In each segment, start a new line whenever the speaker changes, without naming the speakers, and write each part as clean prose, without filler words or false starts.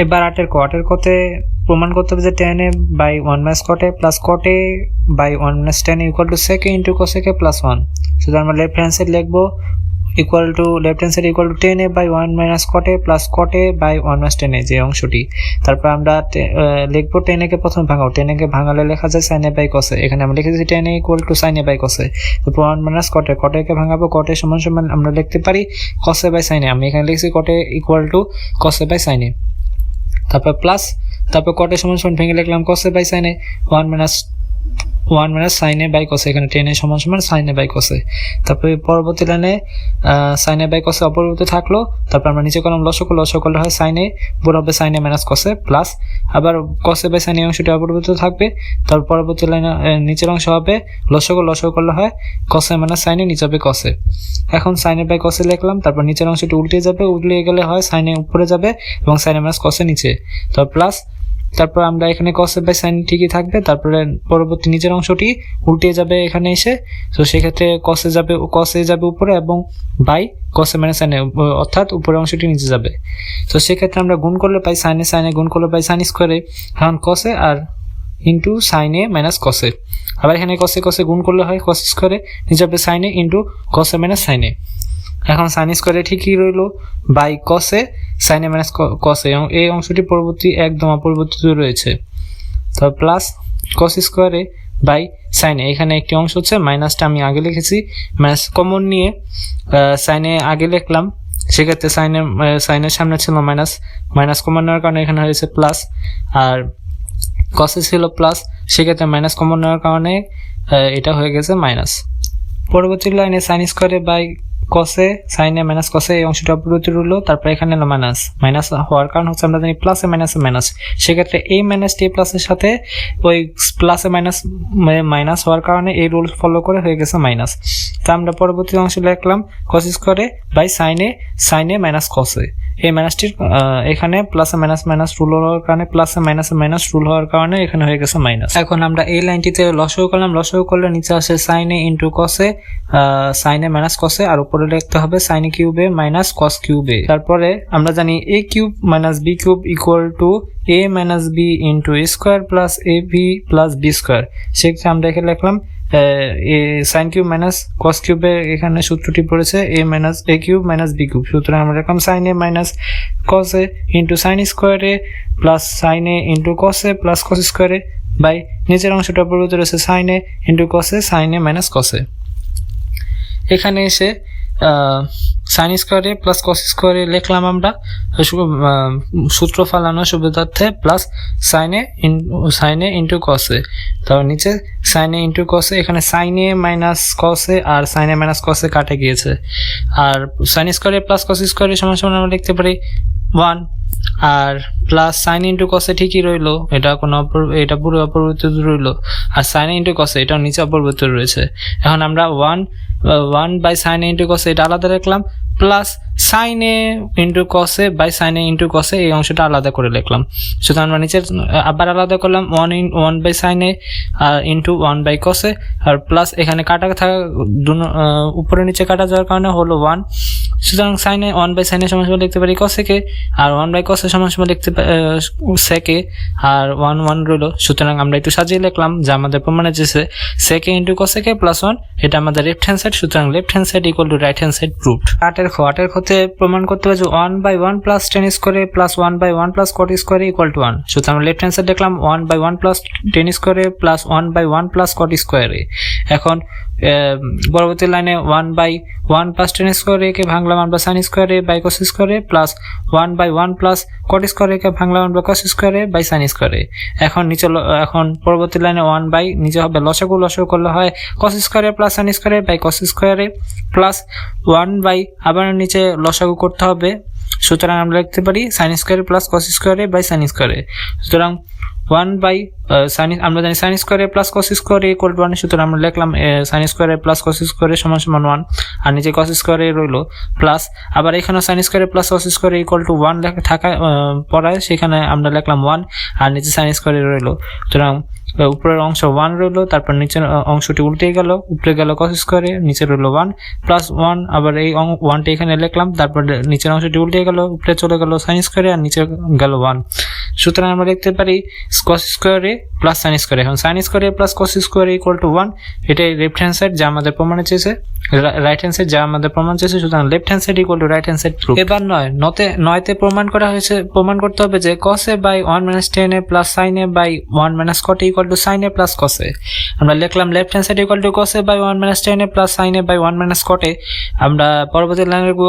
এবার 8 এর কতে প্রমাণ করতে হবে যে tan a by 1 minus cot a plus cot a by 1 minus tan a equal to sec a into cosec a plus 1। সুতরাং আমরা লেফট হ্যান্ড সাইড লিখবো equal to tan a by 1 minus cot a plus cot a by 1 minus tan a যে অংশটি। তারপর আমরা লিখবো tan a কে প্রথমে ভাঙাও, tan a কে ভাঙালে লেখা যায় sin a by cos a। এখানে আমরা লিখেছি tan a equal to sin a by cos a। তারপর 1 মাইনাস cot a কে ভাঙাবো, cot a সমান সমান আমরা লিখতে পারি cos a by sin a। আমি এখানে লিখছি cot a equal to cos a by sin a। তারপর প্লাস, তারপর cot a সমান সমান ভেঙে লিখলাম cos a by sin a, 1 minus sin a by cos a, এখানে tan a সমান সমান sin a by cos a। তারপর পরবর্তী লাইনে sin a by cos a অপরিবর্তিত থাকলো। তারপর আমরা নিচে কলাম লসাগু করলে হয় sin a বড় হবে sin a minus cos a plus আবার cos a by sin a অংশটি অপরিবর্তিত থাকবে। তারপর পরবর্তী লাইনে নিচের অংশ হবে লসাগু করলে হয় cos a minus sin a, নিচে হবে cos a। এখন sin a by cos a লিখলাম, তারপর নিচের অংশটি উল্টে যাবে, উল্টে গেলে হয় sin a উপরে যাবে এবং sin a minus cos a নিচে। তারপর প্লাস, তারপর আমরা এখানে cos a বাই sin ঠিকই থাকবে, তারপরে পরবর্তী নিচের অংশটি উল্টে যাবে এখানে এসে। তো সেক্ষেত্রে cos a যাবে উপরে এবং by cos a minus sin a অর্থাৎ উপরের অংশটি নিচে যাবে। তো সেক্ষেত্রে আমরা গুণ করলে পাই sin a গুণ করলে পাই sin স্কয়ারে, এখন cos a আর into sin a minus cos a। আবার এখানে cos a গুণ করলে হয় cos স্কয়ারে, নিচে হবে sin a into cos a minus sin a। এখন sin স্কয়ারে ঠিকই রইলো by cos a sin a minus cos a, এবং এই অংশটি পরবর্তী একদম অপরিবর্তিত রয়েছে। তো প্লাস cos স্কয়ারে বাই sin a, এখানে একটি অংশ হচ্ছে মাইনাসটা আমি আগে লিখেছি, মাইনাস কমন নিয়ে sin a আগে লিখলাম, সেক্ষেত্রে sin এর সামনে ছিল মাইনাস কমন নেওয়ার কারণে এখানে হয়েছে প্লাস, আর cos a ছিল প্লাস, সেক্ষেত্রে মাইনাস কমন নেওয়ার কারণে এটা হয়ে গেছে মাইনাস। পরবর্তী লাইনে sin স্কয়ারে by cos a sin a minus cos a এই অংশটা অপরিবর্তিত রইল। তারপর এখানে হলো মাইনাস হওয়ার কারণ হচ্ছে আমরা জানি প্লাসে মাইনাস, সেক্ষেত্রে এই মাইনাসটি প্লাসের সাথে ওই প্লাসে মাইনাস হওয়ার কারণে এই রুল ফলো করে হয়ে গেছে মাইনাস। তো আমরা পরবর্তী অংশে লিখলাম cos স্কয়ারে by sin a minus cos a। এই মাইনাসটির এখানে প্লাসে মাইনাস রুল হওয়ার কারণে প্লাসে মাইনাস রুল হওয়ার কারণে এখানে হয়ে গেছে মাইনাস। এখন আমরা এই লাইনটিতে লসাগু করলাম, লসাগু করলে নিচে আসে sin a into cos a, sin a minus cos a, আর উপরে লিখতে হবে sin a cube a minus cos cube a। তারপরে আমরা জানি a cube minus b cube equal to a minus b into a square plus ab plus b square. সেক্ষেত্রে আমরা এখানে লিখলাম sin কিউব মাইনাস cos কিউবে, এখানে সূত্রটি পড়েছে a cube minus b cube. সুতরাং আমরা লিখলাম sin a minus cos a into sin স্কয়ারে plus sin a into cos a plus cos স্কয়ারে বাই নিচের অংশটা অপরিবর্তিত রয়েছে sin a into cos a sin a minus cos a। এখানে এসে sin স্কয়ারে প্লাস cos স্কয়ারে লিখলাম আমরা সূত্র ফালানো সুবিধার্থে plus sin a into cos a। তারপর নিচে sin a into cos a, এখানে sin a minus cos a আর sin a minus cos a কাটে গিয়েছে, আর sin স্কয়ারে প্লাস cos স্কয়ারে সমান সমান আমরা লিখতে পারি 1, আর plus sin into cos a ঠিকই রইলো, এটা পুরো অপরিবর্তিত রইলো, আর sin ইন্টু cos a এটা নিচে অপরিবর্তিত রয়েছে। এখন আমরা 1 by sin a into cos a এটা আলাদা রাখলাম, plus sin a into cos a by sin a into cos a এই অংশটা আলাদা করে লিখলাম। সুতরাং আমরা নিচে আবার আলাদা করলাম 1 by sin a into 1 by cos a, আর প্লাস এখানে কাটা থাকা উপরে নিচে কাটা যাওয়ার কারণে হলো 1। সুতরাং sin a 1 by sin a সমান সমান লিখতে পারি cos a কে, আর 1 বাই cos a সমান সমান লিখতে পারি sec a, আর 1 রইল। সুতরাং আমরা একটু সাজিয়ে লিখলাম যে আমাদের প্রমাণে যে sec a into cos a কে প্লাস 1 এটা আমাদের লেফট হ্যান্ড সাইড, সুতরাং left hand side equal to right hand side proved. 8 এর ক্ষতে প্রমাণ করতে হবে যে 1 বাই 1 প্লাস tan স্কয়ারে প্লাস 1 বাই 1 প্লাস cot স্কয়ারে ইকুয়াল টু 1। সুতরাং লেফট হ্যান্ড সাইড লিখলাম 1 বাই 1 প্লাস tan স্কয়ারে প্লাস 1 বাই 1 প্লাস cot স্কয়ারে। এখন পরবর্তী লাইনে 1 বাই 1 প্লাস tan স্কয়ারে কে ভাঙলাম আমরা sin স্কয়ারে বাই cos স্কয়ারে প্লাস 1 বাই 1 প্লাস cot স্কয়ারে কে ভাঙলাম আমরা cos স্কয়ারে বাই sin স্কয়ারে। এখন পরবর্তী লাইনে 1 বাই নিচে হবে লসাগু করলে হয় cos স্কয়ারে প্লাস sin স্কয়ারে বাই cos স্কয়ারে প্লাস 1 বাই আবার নিচে লসাগু করতে হবে, সুতরাং আমরা লিখতে পারি sin স্কয়ারে প্লাস cos স্কয়ারে বাই sin স্কয়ারে। সুতরাং 1 বাই সাইন, আমরা জানি সাইন স্কোয়ারে প্লাস কস স্কোয়ারে ইকুয়াল টু 1, সুতরাং আমরা লিখলাম সাইন স্কোয়ারে প্লাস কস স্কোয়ারে সমান সমান 1, আর নিচে কস স্কোয়ারে রইলো প্লাস, আবার এখানেও সাইন স্কোয়ারে প্লাস কস স্কোয়ারে ইকুয়াল টু 1 থাকা পড়ায় সেখানে আমরা লিখলাম 1, আর নিচে সাইন স্কোয়ারে রইলো। সুতরাং উপরের অংশ 1 রইলো, তারপর নিচের অংশটি উল্টে গেল, উপরে গেল কস স্কোয়ারে, নিচে রইলো 1 প্লাস 1, আবার এই 1টি এখানে লিখলাম, তারপর নিচের অংশটি উল্টে গেল, উপরে চলে গেল সাইন স্কোয়ারে, আর নিচে গেল 1। সুতরাং আমরা লিখতে পারি কস স্কোয়ারে প্লাস সাইন স্কোয়ারে। এখন সাইন স্কোয়ারে প্লাস কস স্কোয়ারে ইকুয়াল টু 1, এটাই লেফট হ্যান্ড সাইড যা আমাদের প্রমাণে চেয়েছে, রাইট হ্যান্ড সাইড যা আমাদের প্রমাণ চেয়েছে, সুতরাং left hand side equal to right hand side proof. এবার 9তে প্রমাণ করা হয়েছে, প্রমাণ করতে হবে যে cos a by 1 minus tan a plus sin a by 1 minus cot a equal to sin a plus cos a। আমরা লিখলাম left hand side equal to cos a by 1 minus tan a plus sin a by 1 minus cot a। আমরা পরবর্তী লাইনে লিখব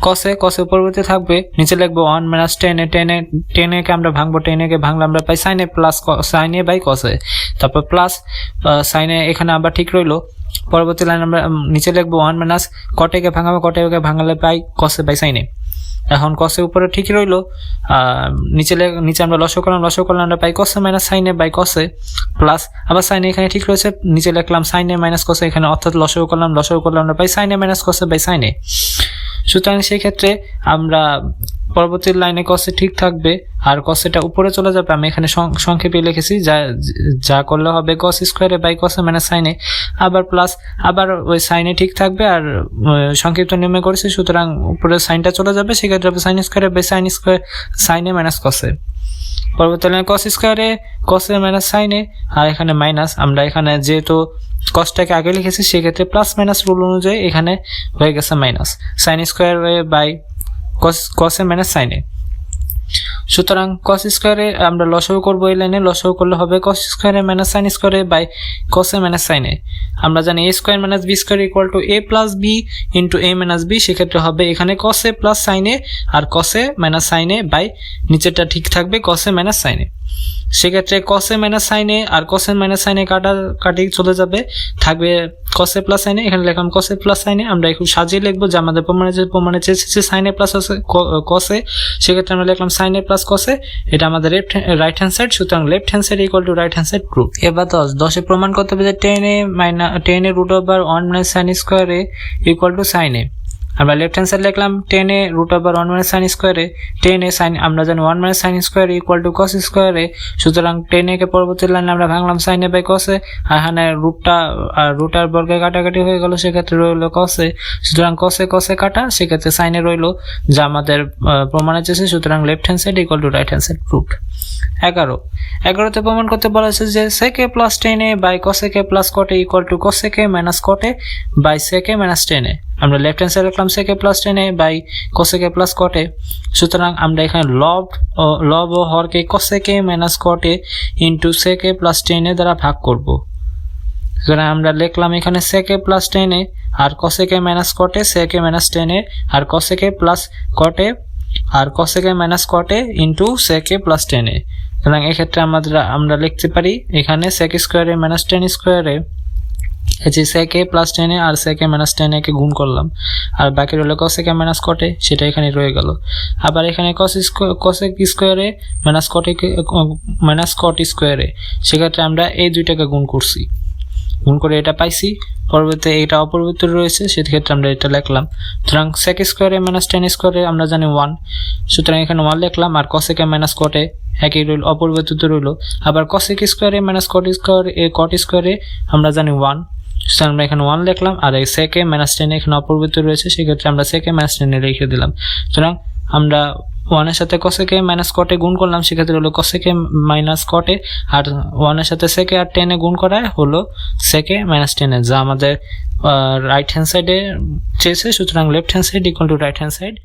cos a পরবর্তী থাকবে, নিচে লিখবো 1 মাইনাস tan a কে আমরা ভাঙবো, tan a কে ভাঙলে আমরা পাই sin a plus sin a by cos a, তারপর প্লাস sin a এখানে আবার ঠিক রইলো। পরবর্তী লাইন আমরা নিচে লিখবো 1 মাইনাস cot a কে ভাঙাবো, cot a কে ভাঙালে পাই cos a by sin a। এখন cos a উপরে ঠিকই রইলো, নিচে আমরা লসাগু করলাম আমরা পাই cos a minus sin a by cos a plus, আবার sin a এখানে ঠিক রয়েছে, নিচে লিখলাম sin a minus cos a এখানে, অর্থাৎ লসাগু করলাম আমরা পাই sin a minus cos a by sin a। সুতরাং সেই ক্ষেত্রে আমরা পরবর্তী লাইনে cos a ঠিক থাকবে আর cos a উপরে চলে যাবে। আমি এখানে সংক্ষেপে লিখেছি, যা করলে হবে cos square by cos a minus sin a, আবার প্লাস, আবার ওই sin a ঠিক থাকবে আর সংক্ষিপ্ত নিয়মে করেছি, সুতরাং উপরে সাইনটা চলে যাবে, সেক্ষেত্রে হবে sin square by sin a minus cos a। পরবর্তী লাইনে cos স্কয়ারে cos a minus sin a, আর এখানে মাইনাস, আমরা এখানে যেহেতু cosটাকে আগে লিখেছি সেক্ষেত্রে প্লাস মাইনাস রুল অনুযায়ী এখানে হয়ে গেছে minus sin square by cos a minus sin a। সুতরাং cos স্কয়ারে আমরা লসাগু করব, এই লাইনে লসাগু করলে হবে cos square minus sin square by cos a minus sin a। আমরা জানি a square minus b square equal to a plus b into a minus b, সেক্ষেত্রে হবে এখানে cos a plus sin a আর cos a minus sin a by নিচেরটা ঠিক থাকবে cos a minus sin a। সেক্ষেত্রে cos a minus sin a আর cos a minus sin a কাটি চলে যাবে, থাকবে cos a plus sin a, এখানে লিখলাম cos a plus sin a। আমরা একটু সাজিয়ে লিখবো যে আমাদের প্রমাণে চেয়েছে sin a plus cos a, সেক্ষেত্রে আমরা লিখলাম sin a plus cos a, এটা আমাদের রাইট হ্যান্ড সাইড, সুতরাং left hand side equal to right hand side proof. এবার 10 প্রমাণ করতে হবে যে tan a root over 1 minus sin square a equal to sin a। আমরা লেফট হ্যান্ড সাইড লিখলাম tan a root over 1 minus sin square a, tan a sin, আমরা জানি 1 minus sin square equal to cos square a, সুতরাং tan a কে পরবর্তী লাইনে আমরা ভাঙলাম sin a by cos a, আর এখানে রুট আর বর্গে কাটাকাটি হয়ে গেল, সেক্ষেত্রে রইলো cos a, সুতরাং cos a কাটা, সেক্ষেত্রে sin a রইলো যা আমাদের প্রমাণে চেয়েছে, সুতরাং left hand side equal to right hand side proof. 11তে প্রমাণ করতে বলা হয়েছে যে sec a plus tan a by cos a plus cot a equal to cos a minus cot a by sec a minus tan a। আমরা left hand side লিখলাম sec a plus tan a by cos a plus cot a, সুতরাং আমরা এখানে লব ও হরকে cos a minus cot a into sec a plus tan a দ্বারা ভাগ করব। সুতরাং আমরা লিখলাম এখানে sec a plus tan a আর cos a minus cot a, sec a minus tan a আর cos a plus cot a আর cos a minus cot a into sec a plus tan a। সুতরাং এই ক্ষেত্রে আমরা লিখতে পারি এখানে sec square a minus tan square a, এই যে sec a plus tan a আর sec a minus tan a কে গুণ করলাম, আর বাকি রইল cos a minus cot a, সেটা এখানে রয়ে গেল। আবার এখানে cos a square a minus cot square a, সেক্ষেত্রে আমরা এই দুইটাকে গুণ করছি, গুণ করে এটা পাইছি, পরবর্তীতে এটা অপরিবর্তিত রয়েছে, সেক্ষেত্রে আমরা এটা লিখলাম। সুতরাং sec square a minus tan square a আমরা জানি 1, সুতরাং এখানে 1 লিখলাম, আর cos a minus cot a একই রইল, অপরিবর্তিত রইল। আবার cos square a minus cot square a আমরা জানি 1, সুতরাং আমরা এখানে 1 লিখলাম, আর এই sec a মাইনাস tan এখানে অপরিবর্তিত রয়েছে, সেক্ষেত্রে আমরা sec a মাইনাস tan রেখে দিলাম। সুতরাং আমরা 1 এর সাথে cos a minus cot a গুণ করলাম, সেক্ষেত্রে হলো cos a minus cot a, আর 1 এর সাথে sec a R tan a গুণ করায় হলো sec a মাইনাস tan, যা আমাদের রাইট হ্যান্ড সাইডে চেয়েছে, সুতরাং left hand side equal to right hand side.